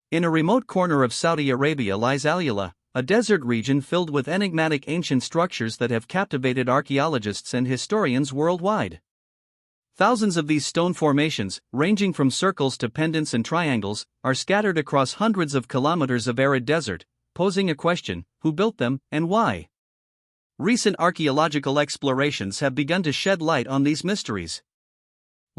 In a remote corner of Saudi Arabia lies AlUla, a desert region filled with enigmatic ancient structures that have captivated archaeologists and historians worldwide. Thousands of these stone formations, ranging from circles to pendants and triangles, are scattered across hundreds of kilometers of arid desert, posing a question: who built them, and why? Recent archaeological explorations have begun to shed light on these mysteries.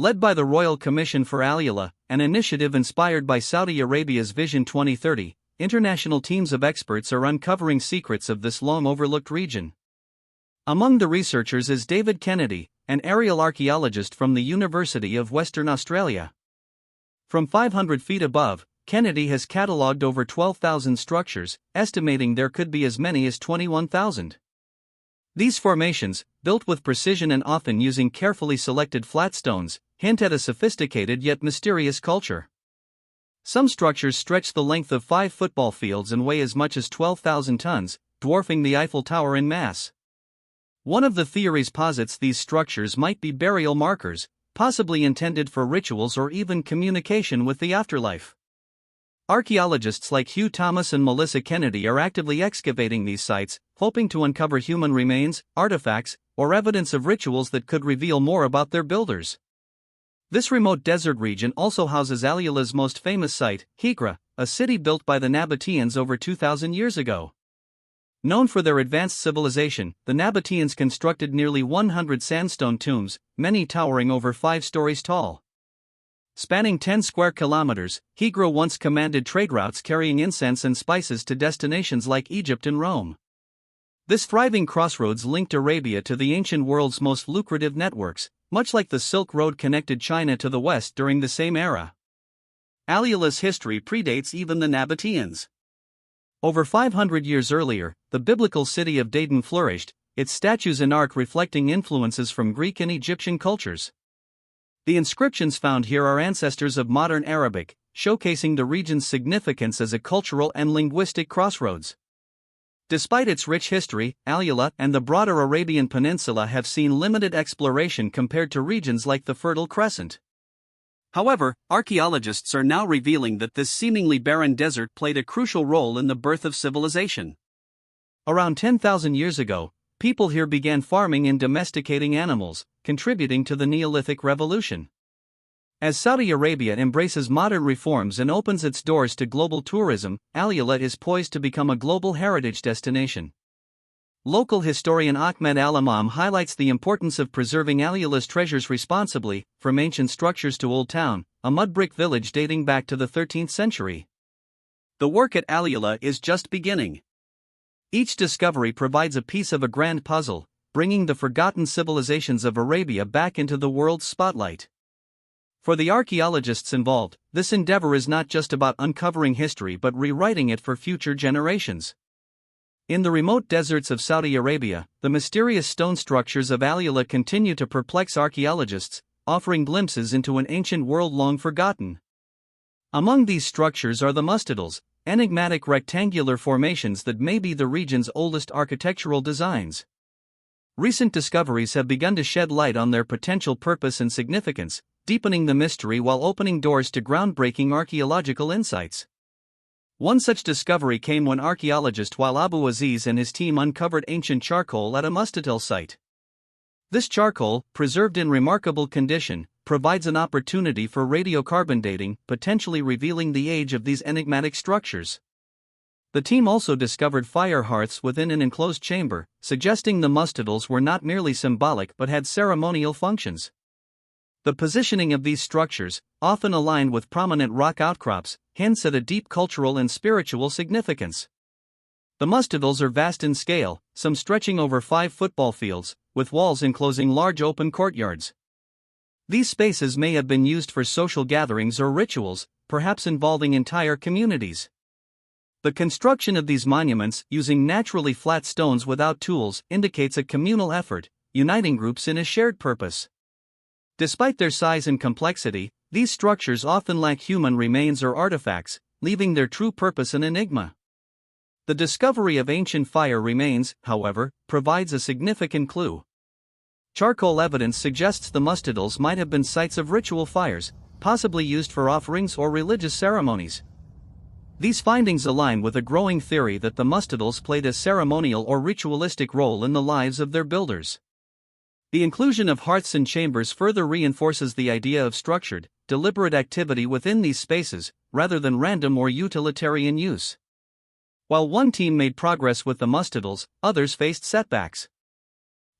Led by the Royal Commission for AlUla, an initiative inspired by Saudi Arabia's Vision 2030, international teams of experts are uncovering secrets of this long-overlooked region. Among the researchers is David Kennedy, an aerial archaeologist from the University of Western Australia. From 500 feet above, Kennedy has catalogued over 12,000 structures, estimating there could be as many as 21,000. These formations, built with precision and often using carefully selected flat stones, hint at a sophisticated yet mysterious culture. Some structures stretch the length of 5 football fields and weigh as much as 12,000 tons, dwarfing the Eiffel Tower in mass. One of the theories posits these structures might be burial markers, possibly intended for rituals or even communication with the afterlife. Archaeologists like Hugh Thomas and Melissa Kennedy are actively excavating these sites, hoping to uncover human remains, artifacts, or evidence of rituals that could reveal more about their builders. This remote desert region also houses AlUla's most famous site, Hijra, a city built by the Nabateans over 2,000 years ago. Known for their advanced civilization, the Nabateans constructed nearly 100 sandstone tombs, many towering over 5 stories tall. Spanning 10 square kilometers, Hijra once commanded trade routes carrying incense and spices to destinations like Egypt and Rome. This thriving crossroads linked Arabia to the ancient world's most lucrative networks, much like the Silk Road connected China to the West during the same era. AlUla's history predates even the Nabateans. Over 500 years earlier, the biblical city of Dayton flourished, its statues and art reflecting influences from Greek and Egyptian cultures. The inscriptions found here are ancestors of modern Arabic, showcasing the region's significance as a cultural and linguistic crossroads. Despite its rich history, AlUla and the broader Arabian Peninsula have seen limited exploration compared to regions like the Fertile Crescent. However, archaeologists are now revealing that this seemingly barren desert played a crucial role in the birth of civilization. Around 10,000 years ago, people here began farming and domesticating animals, contributing to the Neolithic Revolution. As Saudi Arabia embraces modern reforms and opens its doors to global tourism, AlUla is poised to become a global heritage destination. Local historian Ahmed Al-Imam highlights the importance of preserving AlUla's treasures responsibly, from ancient structures to Old Town, a mud brick village dating back to the 13th century. The work at AlUla is just beginning. Each discovery provides a piece of a grand puzzle, bringing the forgotten civilizations of Arabia back into the world's spotlight. For the archaeologists involved, this endeavor is not just about uncovering history but rewriting it for future generations. In the remote deserts of Saudi Arabia, the mysterious stone structures of AlUla continue to perplex archaeologists, offering glimpses into an ancient world long forgotten. Among these structures are the mastodons, enigmatic rectangular formations that may be the region's oldest architectural designs. Recent discoveries have begun to shed light on their potential purpose and significance, deepening the mystery while opening doors to groundbreaking archaeological insights. One such discovery came when archaeologist Wael Abu Aziz and his team uncovered ancient charcoal at a mastodon site. This charcoal, preserved in remarkable condition, provides an opportunity for radiocarbon dating, potentially revealing the age of these enigmatic structures. The team also discovered fire hearths within an enclosed chamber, suggesting the mastodons were not merely symbolic but had ceremonial functions. The positioning of these structures, often aligned with prominent rock outcrops, hints at a deep cultural and spiritual significance. The mastodons are vast in scale, some stretching over 5 football fields, with walls enclosing large open courtyards. These spaces may have been used for social gatherings or rituals, perhaps involving entire communities. The construction of these monuments, using naturally flat stones without tools, indicates a communal effort, uniting groups in a shared purpose. Despite their size and complexity, these structures often lack human remains or artifacts, leaving their true purpose an enigma. The discovery of ancient fire remains, however, provides a significant clue. Charcoal evidence suggests the mastodons might have been sites of ritual fires, possibly used for offerings or religious ceremonies. These findings align with a growing theory that the mastodons played a ceremonial or ritualistic role in the lives of their builders. The inclusion of hearths and chambers further reinforces the idea of structured, deliberate activity within these spaces, rather than random or utilitarian use. While one team made progress with the mastodons, others faced setbacks.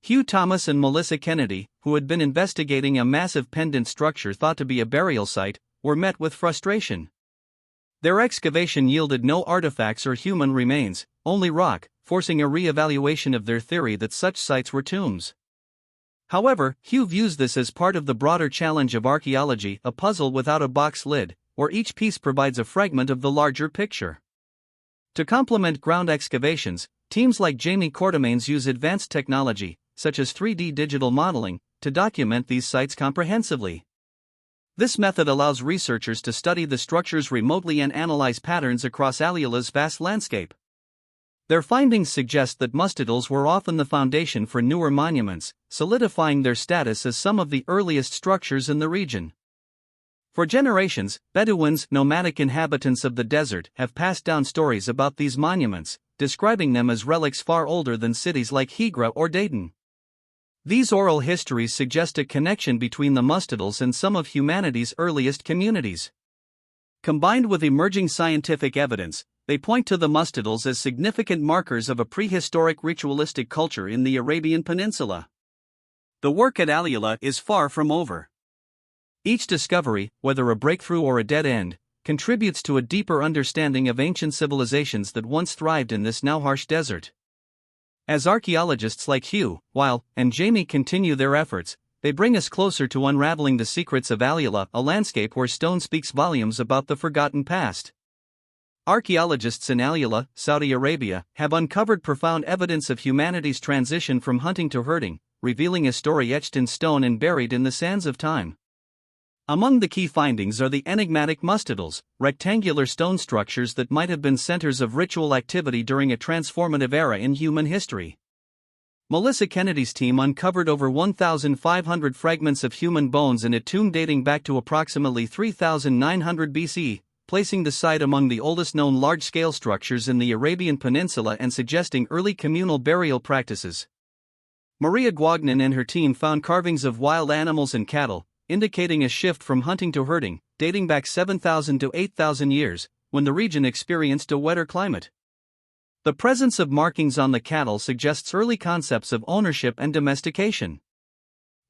Hugh Thomas and Melissa Kennedy, who had been investigating a massive pendant structure thought to be a burial site, were met with frustration. Their excavation yielded no artifacts or human remains, only rock, forcing a re-evaluation of their theory that such sites were tombs. However, Hugh views this as part of the broader challenge of archaeology, a puzzle without a box lid, where each piece provides a fragment of the larger picture. To complement ground excavations, teams like Jamie Quartermain's use advanced technology, such as 3D digital modeling, to document these sites comprehensively. This method allows researchers to study the structures remotely and analyze patterns across AlUla's vast landscape. Their findings suggest that mastodons were often the foundation for newer monuments, solidifying their status as some of the earliest structures in the region. For generations, Bedouins, nomadic inhabitants of the desert, have passed down stories about these monuments, describing them as relics far older than cities like Hegra or Dayton. These oral histories suggest a connection between the mastodons and some of humanity's earliest communities. Combined with emerging scientific evidence, they point to the mastodons as significant markers of a prehistoric ritualistic culture in the Arabian Peninsula. The work at AlUla is far from over. Each discovery, whether a breakthrough or a dead end, contributes to a deeper understanding of ancient civilizations that once thrived in this now harsh desert. As archaeologists like Hugh, and Jamie continue their efforts, they bring us closer to unraveling the secrets of AlUla, a landscape where stone speaks volumes about the forgotten past. Archaeologists in AlUla, Saudi Arabia, have uncovered profound evidence of humanity's transition from hunting to herding, revealing a story etched in stone and buried in the sands of time. Among the key findings are the enigmatic mastodons, rectangular stone structures that might have been centers of ritual activity during a transformative era in human history. Melissa Kennedy's team uncovered over 1,500 fragments of human bones in a tomb dating back to approximately 3,900 BC, placing the site among the oldest known large-scale structures in the Arabian Peninsula and suggesting early communal burial practices. Maria Guagnin and her team found carvings of wild animals and cattle, indicating a shift from hunting to herding, dating back 7,000 to 8,000 years, when the region experienced a wetter climate. The presence of markings on the cattle suggests early concepts of ownership and domestication.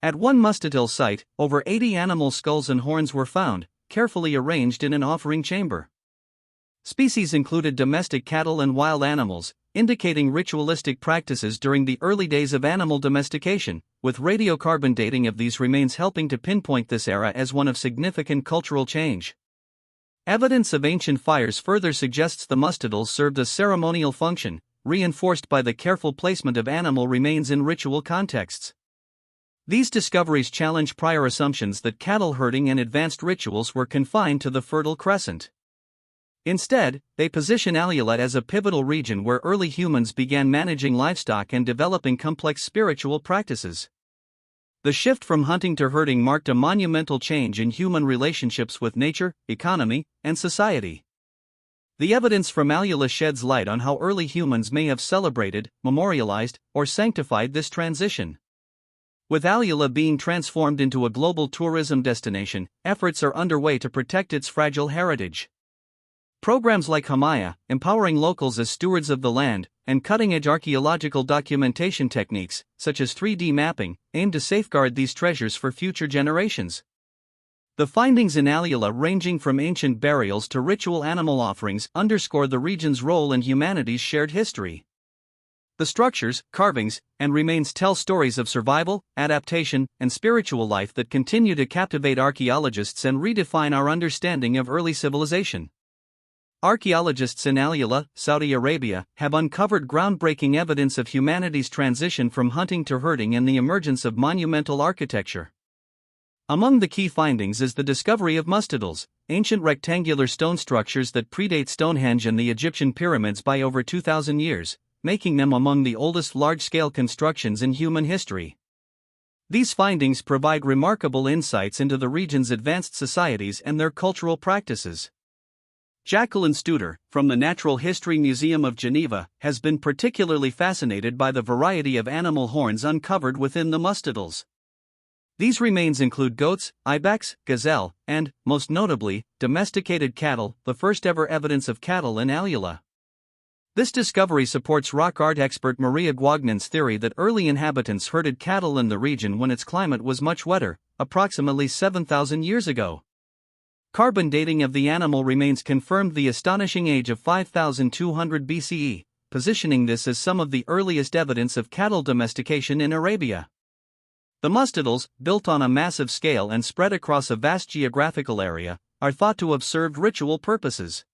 At one mastodon site, over 80 animal skulls and horns were found, carefully arranged in an offering chamber. Species included domestic cattle and wild animals, indicating ritualistic practices during the early days of animal domestication, with radiocarbon dating of these remains helping to pinpoint this era as one of significant cultural change. Evidence of ancient fires further suggests the mastodons served a ceremonial function, reinforced by the careful placement of animal remains in ritual contexts. These discoveries challenge prior assumptions that cattle herding and advanced rituals were confined to the Fertile Crescent. Instead, they position AlUla as a pivotal region where early humans began managing livestock and developing complex spiritual practices. The shift from hunting to herding marked a monumental change in human relationships with nature, economy, and society. The evidence from AlUla sheds light on how early humans may have celebrated, memorialized, or sanctified this transition. With AlUla being transformed into a global tourism destination, efforts are underway to protect its fragile heritage. Programs like Hamaya, empowering locals as stewards of the land, and cutting-edge archaeological documentation techniques, such as 3D mapping, aim to safeguard these treasures for future generations. The findings in AlUla, ranging from ancient burials to ritual animal offerings, underscore the region's role in humanity's shared history. The structures, carvings, and remains tell stories of survival, adaptation, and spiritual life that continue to captivate archaeologists and redefine our understanding of early civilization. Archaeologists in AlUla, Saudi Arabia, have uncovered groundbreaking evidence of humanity's transition from hunting to herding and the emergence of monumental architecture. Among the key findings is the discovery of mastodons, ancient rectangular stone structures that predate Stonehenge and the Egyptian pyramids by over 2,000 years, making them among the oldest large-scale constructions in human history. These findings provide remarkable insights into the region's advanced societies and their cultural practices. Jacqueline Studer, from the Natural History Museum of Geneva, has been particularly fascinated by the variety of animal horns uncovered within the mastodons. These remains include goats, ibex, gazelle, and, most notably, domesticated cattle, the first ever evidence of cattle in AlUla. This discovery supports rock art expert Maria Guagnan's theory that early inhabitants herded cattle in the region when its climate was much wetter, approximately 7,000 years ago. Carbon dating of the animal remains confirmed the astonishing age of 5,200 BCE, positioning this as some of the earliest evidence of cattle domestication in Arabia. The mastodons, built on a massive scale and spread across a vast geographical area, are thought to have served ritual purposes.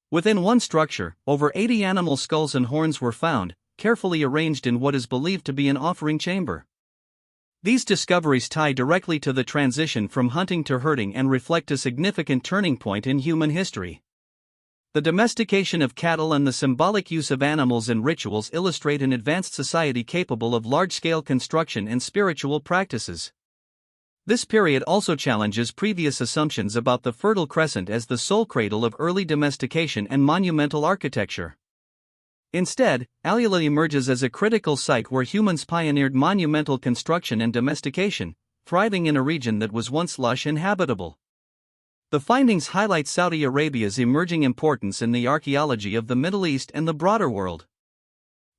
Within one structure, over 80 animal skulls and horns were found, carefully arranged in what is believed to be an offering chamber. These discoveries tie directly to the transition from hunting to herding and reflect a significant turning point in human history. The domestication of cattle and the symbolic use of animals in rituals illustrate an advanced society capable of large-scale construction and spiritual practices. This period also challenges previous assumptions about the Fertile Crescent as the sole cradle of early domestication and monumental architecture. Instead, AlUla emerges as a critical site where humans pioneered monumental construction and domestication, thriving in a region that was once lush and habitable. The findings highlight Saudi Arabia's emerging importance in the archaeology of the Middle East and the broader world.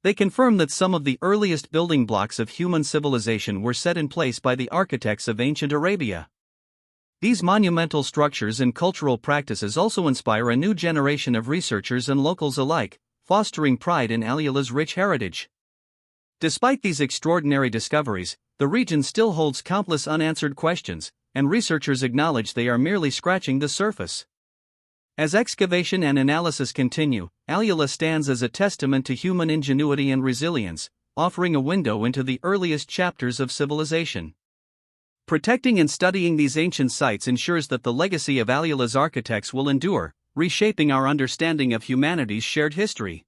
They confirm that some of the earliest building blocks of human civilization were set in place by the architects of ancient Arabia. These monumental structures and cultural practices also inspire a new generation of researchers and locals alike, fostering pride in AlUla's rich heritage. Despite these extraordinary discoveries, the region still holds countless unanswered questions, and researchers acknowledge they are merely scratching the surface. As excavation and analysis continue, AlUla stands as a testament to human ingenuity and resilience, offering a window into the earliest chapters of civilization. Protecting and studying these ancient sites ensures that the legacy of AlUla's architects will endure, reshaping our understanding of humanity's shared history.